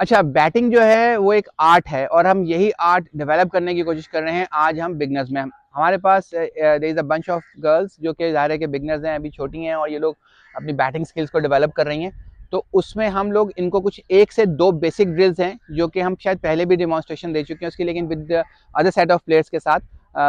अच्छा, बैटिंग जो है वो एक आर्ट है और हम यही आर्ट डेवलप करने की कोशिश कर रहे हैं आज हम बिगनर्स में। हमारे पास there is a bunch of girls जो कि ज़ाहिर है कि बिगनर्स हैं, अभी छोटी हैं और ये लोग अपनी बैटिंग स्किल्स को डेवलप कर रही हैं। तो उसमें हम लोग इनको कुछ 1 से 2 बेसिक ड्रिल्स हैं जो कि हम शायद पहले भी डेमोन्स्ट्रेशन दे चुके हैं उसकी, लेकिन with other set of players के साथ,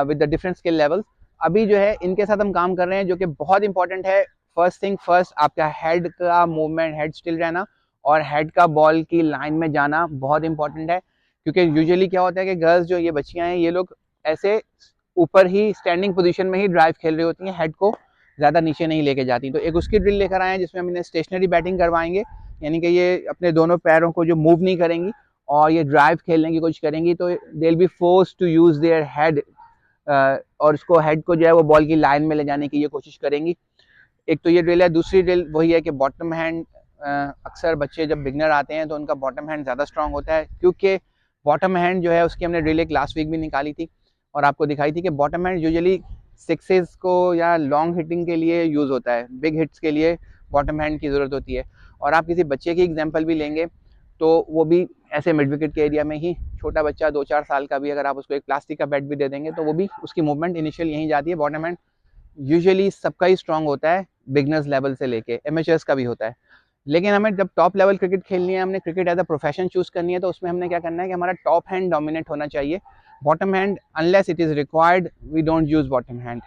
with the different skill levels. अभी जो है इनके साथ हम काम कर रहे हैं जो कि बहुत इंपॉर्टेंट है। फर्स्ट थिंग फर्स्ट, आपका हेड का मूवमेंट, हेड स्टिल रहना और हेड का बॉल की लाइन में जाना बहुत इंपॉर्टेंट है। क्योंकि यूजुअली क्या होता है कि गर्ल्स जो ये बच्चियां हैं ये लोग ऐसे ऊपर ही स्टैंडिंग पोजीशन में ही ड्राइव खेल रही होती हैं, हेड को ज़्यादा नीचे नहीं लेके जाती। तो एक उसकी ड्रिल लेकर आए हैं जिसमें हम इन्हें स्टेशनरी बैटिंग करवाएंगे, यानी कि ये अपने दोनों पैरों को जो मूव नहीं करेंगी और ये ड्राइव खेलने की कोशिश करेंगी, तो they will be force to use their head, और उसको हेड को जो है वो बॉल की लाइन में ले जाने की ये कोशिश करेंगी। एक तो ये ड्रिल है। दूसरी ड्रिल वही है कि बॉटम हैंड, अक्सर बच्चे जब बिगनर आते हैं तो उनका बॉटम हैंड ज़्यादा स्ट्रांग होता है, क्योंकि बॉटम हैंड जो है उसकी हमने ड्रिल एक लास्ट वीक भी निकाली थी और आपको दिखाई थी कि बॉटम हैंड यूजुअली सिक्सेस को या लॉन्ग हिटिंग के लिए यूज़ होता है, बिग हिट्स के लिए बॉटम हैंड की ज़रूरत होती है। और आप किसी बच्चे की एग्जाम्पल भी लेंगे तो वो भी ऐसे मिड विकेट के एरिया में ही, छोटा बच्चा 2-4 साल का भी, अगर आप उसको एक प्लास्टिक का बैट भी दे देंगे तो वो भी उसकी मूवमेंट इनिशियल यहीं जाती है। बॉटम हैंड यूजुअली सबका ही स्ट्रांग होता है, बिगनर्स लेवल से लेके एमेचर्स का भी होता है। लेकिन हमें जब टॉप लेवल क्रिकेट खेलनी है, हमने cricket as a profession choose करनी है, तो उसमें हमने क्या करना है कि हमारा टॉप हैंड डोमिनेट होना चाहिए। Bottom hand unless it is required we don't use bottom hand.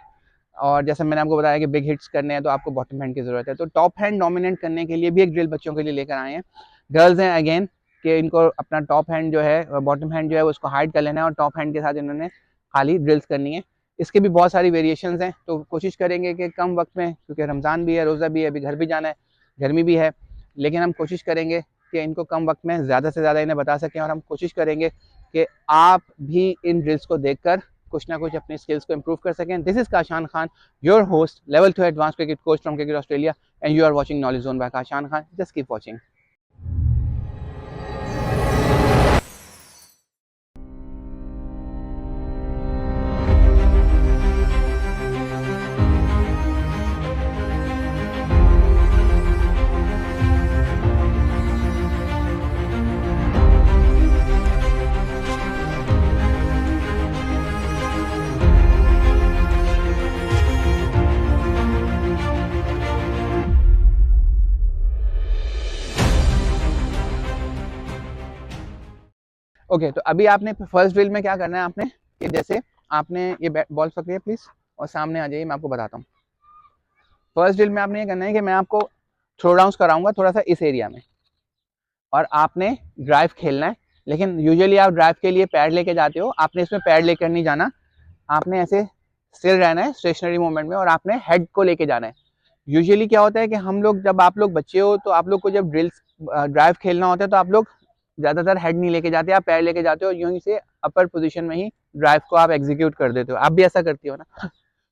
और जैसे मैंने आपको बताया कि बिग हिट्स करने हैं तो आपको बॉटम हैंड की जरूरत है। तो टॉप हैंड डोमिनेट करने के लिए भी एक ड्रिल बच्चों के लिए लेकर आए हैं। गर्ल्स हैं अगेन कि इनको अपना टॉप हैंड जो है, बॉटम हैंड जो है उसको हाइड कर लेना है और टॉप हैंड के साथ इन्होंने खाली ड्रिल्स करनी है। इसके भी बहुत सारी वेरिएशंस हैं, तो कोशिश करेंगे कि कम वक्त में, क्योंकि रमज़ान भी है, रोज़ा भी है, अभी घर भी जाना है, गर्मी भी है, लेकिन हम कोशिश करेंगे कि इनको कम वक्त में ज़्यादा से ज़्यादा इन्हें बता सकें। और हम कोशिश करेंगे कि आप भी इन ड्रिल्स को देखकर कुछ ना कुछ अपनी स्किल्स को इम्प्रूव कर सकें। This is Kashan Khan, your host, level 2 advance cricket coach from cricket Australia, and you are watching knowledge zone by Kashan Khan. Just keep watching. Okay, तो अभी आपने फर्स्ट ड्रिल में क्या करना है, आपने कि जैसे आपने ये बॉल पकड़िए प्लीज और सामने आ जाइए, मैं आपको बताता हूँ। फर्स्ट ड्रिल में आपने ये करना है कि मैं आपको थ्रो डाउन्स कराऊंगा थोड़ा सा इस एरिया में, और आपने ड्राइव खेलना है। लेकिन यूजुअली आप ड्राइव के लिए पैड लेके जाते हो, आपने इसमें पैड लेकर नहीं जाना। आपने ऐसे स्टिल रहना है स्टेशनरी मूवमेंट में और आपने हेड को लेके जाना है। यूजुअली क्या होता है कि हम लोग, जब आप लोग बच्चे हो तो आप लोग को जब ड्रिल्स ड्राइव खेलना होता है तो आप लोग ज़्यादातर हेड नहीं लेके जाते, आप पैर लेके जाते हो, यूं ही से अपर पोजीशन में ही ड्राइव को आप एग्जीक्यूट कर देते हो। आप भी ऐसा करती हो ना?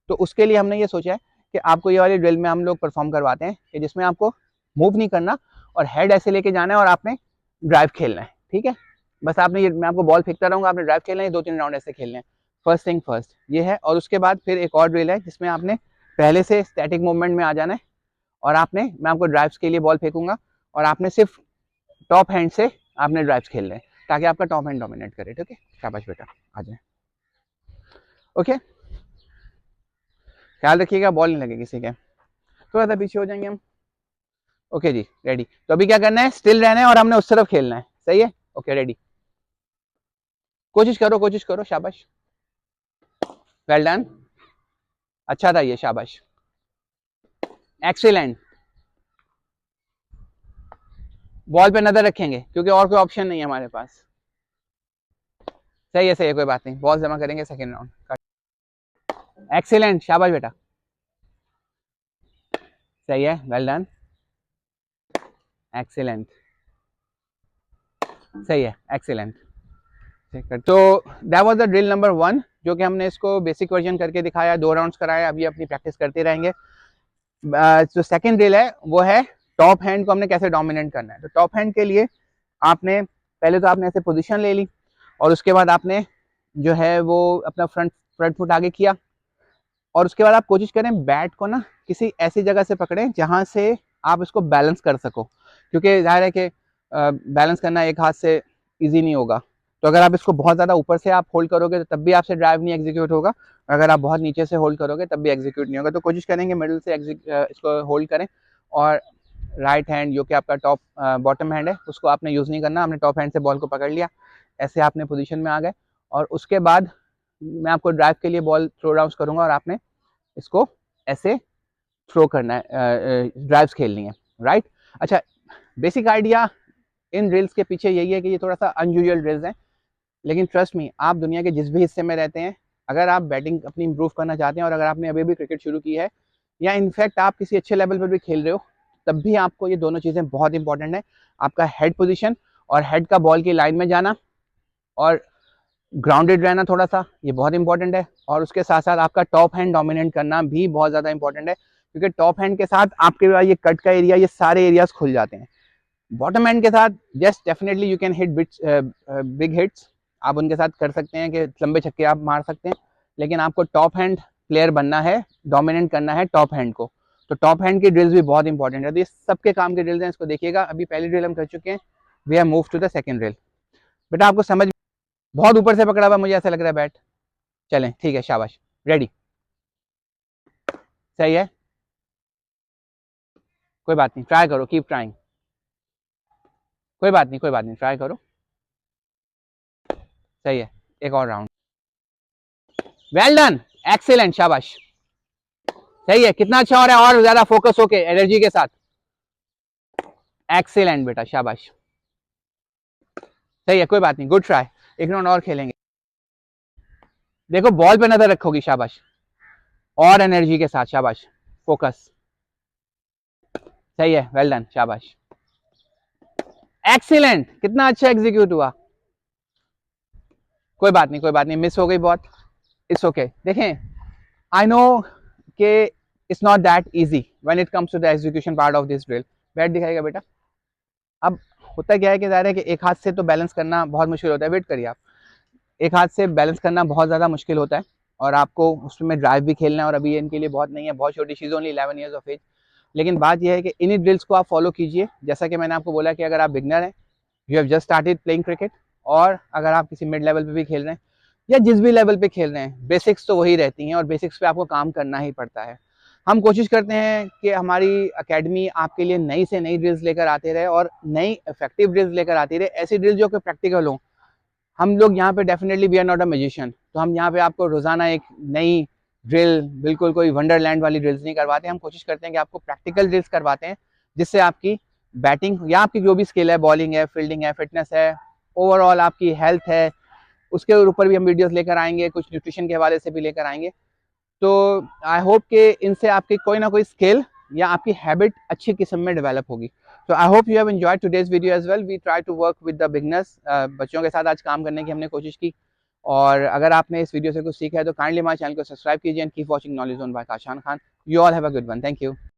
तो उसके लिए हमने ये सोचा है कि आपको ये वाली ड्रिल में हम लोग परफॉर्म करवाते हैं कि जिसमें आपको मूव नहीं करना और हेड ऐसे लेके जाना है और आपने ड्राइव खेलना है। ठीक है, बस आपने ये, मैं आपको बॉल फेंकता रहूँगा, आपने ड्राइव खेलना है, 2-3 राउंड ऐसे खेलने हैं। फर्स्ट थिंग फर्स्ट ये है। और उसके बाद फिर एक और ड्रिल है जिसमें आपने पहले से स्टैटिक मूवमेंट में आ जाना है और आपने, मैं आपको ड्राइव्स के लिए बॉल फेंकूंगा और आपने सिर्फ टॉप हैंड से आपने ड्राइव्स खेलने हैं ताकि आपका टॉप हैंड डोमिनेट करे। ठीक है, शाबाश बेटा, आ जाए। ओके, ख्याल रखिएगा बॉल नहीं लगे किसी के, थोड़ा सा पीछे हो जाएंगे हम। ओके जी, रेडी। तो अभी क्या करना है, स्टिल रहना है और हमने उस तरफ खेलना है। सही है, ओके रेडी। कोशिश करो, कोशिश करो, शाबाश, वेल डन, अच्छा था ये, शाबाश, एक्सीलेंट। बॉल पे नजर रखेंगे क्योंकि और कोई ऑप्शन नहीं है हमारे पास। सही है, सही है, कोई बात नहीं, बॉल जमा करेंगे सेकेंड राउंड। एक्सीलेंट, शाबाश बेटा, सही है, वेल डन, एक्सीलेंट, सही है, एक्सीलेंट। तो that was the drill number 1, जो कि हमने इसको बेसिक वर्जन करके दिखाया, 2 राउंड्स कराया, अभी अपनी प्रैक्टिस करते रहेंगे। जो सेकंड ड्रिल है वो है टॉप हैंड को हमने कैसे डोमिनेट करना है। तो टॉप हैंड के लिए आपने पहले तो आपने ऐसे पोजीशन ले ली और उसके बाद आपने जो है वो अपना फ्रंट फुट आगे किया और उसके बाद आप कोशिश करें बैट को ना किसी ऐसी जगह से पकड़ें जहां से आप इसको बैलेंस कर सको, क्योंकि जाहिर है कि बैलेंस करना एक हाथ से ईजी नहीं होगा। तो अगर आप इसको बहुत ज़्यादा ऊपर से आप होल्ड करोगे तो तब भी आपसे ड्राइव नहीं एग्जीक्यूट होगा, अगर आप बहुत नीचे से होल्ड करोगे तब भी एग्जीक्यूट नहीं होगा। तो कोशिश करेंगे मिडिल से इसको होल्ड करें, और राइट हैंड जो कि आपका टॉप बॉटम हैंड है उसको आपने यूज़ नहीं करना, आपने टॉप हैंड से बॉल को पकड़ लिया, ऐसे आपने पोजीशन में आ गए, और उसके बाद मैं आपको ड्राइव के लिए बॉल थ्रो डाउन करूँगा और आपने इसको ऐसे थ्रो करना है, ड्राइव्स खेलनी है, राइट। अच्छा, बेसिक आइडिया इन ड्रिल्स के पीछे यही है कि ये थोड़ा सा अनयूजुअल ड्रिल्स हैं, लेकिन ट्रस्ट मी, आप दुनिया के जिस भी हिस्से में रहते हैं, अगर आप बैटिंग अपनी इंप्रूव करना चाहते हैं और अगर आपने अभी भी क्रिकेट शुरू की है या इनफैक्ट आप किसी अच्छे लेवल पर भी खेल रहे हो, तब भी आपको ये दोनों चीज़ें बहुत इंपॉर्टेंट है। आपका हेड पोजीशन और हेड का बॉल की लाइन में जाना और ग्राउंडेड रहना थोड़ा सा, ये बहुत इंपॉर्टेंट है। और उसके साथ साथ आपका टॉप हैंड डोमिनेट करना भी बहुत ज़्यादा इंपॉर्टेंट है, क्योंकि टॉप हैंड के साथ आपके पास ये कट का एरिया, ये सारे एरियाज खुल जाते हैं। बॉटम हैंड के साथ just definitely you can hit big hits, आप उनके साथ कर सकते हैं कि लंबे छक्के आप मार सकते हैं, लेकिन आपको टॉप हैंड प्लेयर बनना है, डोमिनेट करना है टॉप हैंड को। तो टॉप हैंड की ड्रिल्स भी बहुत इंपॉर्टेंट है। तो ये सबके काम के ड्रिल्स हैं, इसको देखिएगा। अभी पहली ड्रिल हम कर चुके हैं, we have move to the second drill. बेटा आपको समझ, बहुत ऊपर से पकड़ा हुआ मुझे ऐसा लग रहा है बैट। चलें ठीक है, शाबाश, रेडी, सही है, कोई बात नहीं, ट्राई करो, कीप ट्राइंग, कोई बात नहीं, कोई बात नहीं, ट्राई करो, सही है, एक और राउंड, वेल डन, एक्सीलेंट, शाबाश, सही है, कितना अच्छा हो रहा है, और ज्यादा फोकस होके एनर्जी के साथ, एक्सीलेंट बेटा, शाबाश, सही है, कोई बात नहीं, गुड ट्राई, एक राउंड और खेलेंगे। देखो बॉल पे नजर रखोगी, शाबाश, और एनर्जी के साथ, शाबाश, फोकस, सही है, वेल डन, शाबाश, एक्सीलेंट, कितना अच्छा एग्जीक्यूट हुआ, कोई बात नहीं, कोई बात नहीं, मिस हो गई बहुत, इट्स ओके। देखें, आई नो कि it's not that easy when it comes to the execution part of this drill. Bat दिखाएगा बेटा। अब होता क्या है कि ज़ाहिर है कि एक हाथ से तो बैलेंस करना बहुत मुश्किल होता है, वेट करिए आप, एक हाथ से बैलेंस करना बहुत ज़्यादा मुश्किल होता है, और आपको उसमें ड्राइव भी खेलना है, और अभी इनके लिए बहुत नहीं है, बहुत छोटी चीज़, ओनली 11 ईयर्स ऑफ एज। लेकिन बात यह है कि इन्हीं ड्रिल्स को आप फॉलो कीजिए, जैसा कि मैंने आपको बोला कि अगर आप बिगनर हैं, you have just started playing cricket, और अगर आप किसी मिड लेवल पे भी खेल रहे हैं या जिस भी लेवल पे खेल रहे हैं, बेसिक्स तो वही रहती हैं और बेसिक्स पे आपको काम करना ही पड़ता है। हम कोशिश करते हैं कि हमारी एकेडमी आपके लिए नई से नई ड्रिल्स लेकर आते रहे और नई इफेक्टिव ड्रिल्स लेकर आती रहे, ऐसी ड्रिल्स जो कि प्रैक्टिकल हो। हम लोग यहाँ पे definitely we are not a magician, तो हम यहाँ पे आपको रोजाना एक नई ड्रिल, बिल्कुल कोई वंडरलैंड वाली ड्रिल्स नहीं करवाते। हम कोशिश करते हैं कि आपको प्रैक्टिकल ड्रिल्स करवाते हैं, जिससे आपकी बैटिंग या आपकी जो भी स्किल है, बॉलिंग है, फील्डिंग है, फिटनेस है, ओवरऑल आपकी हेल्थ है, उसके ऊपर भी हम वीडियोस लेकर आएंगे, कुछ न्यूट्रिशन के हवाले से भी लेकर आएंगे। तो आई होप कि इनसे आपकी कोई ना कोई स्किल या आपकी हैबिट अच्छी किस्म में डेवलप होगी। तो I hope you have enjoyed today's video as well. We try to work with the beginners, बच्चों के साथ आज काम करने की हमने कोशिश की। और अगर आपने इस वीडियो से कुछ सीखा है तो काइंडली हमारे चैनल को सब्सक्राइब कीजिए and keep watching knowledge on by Kashan Khan. You all have a good one, thank you.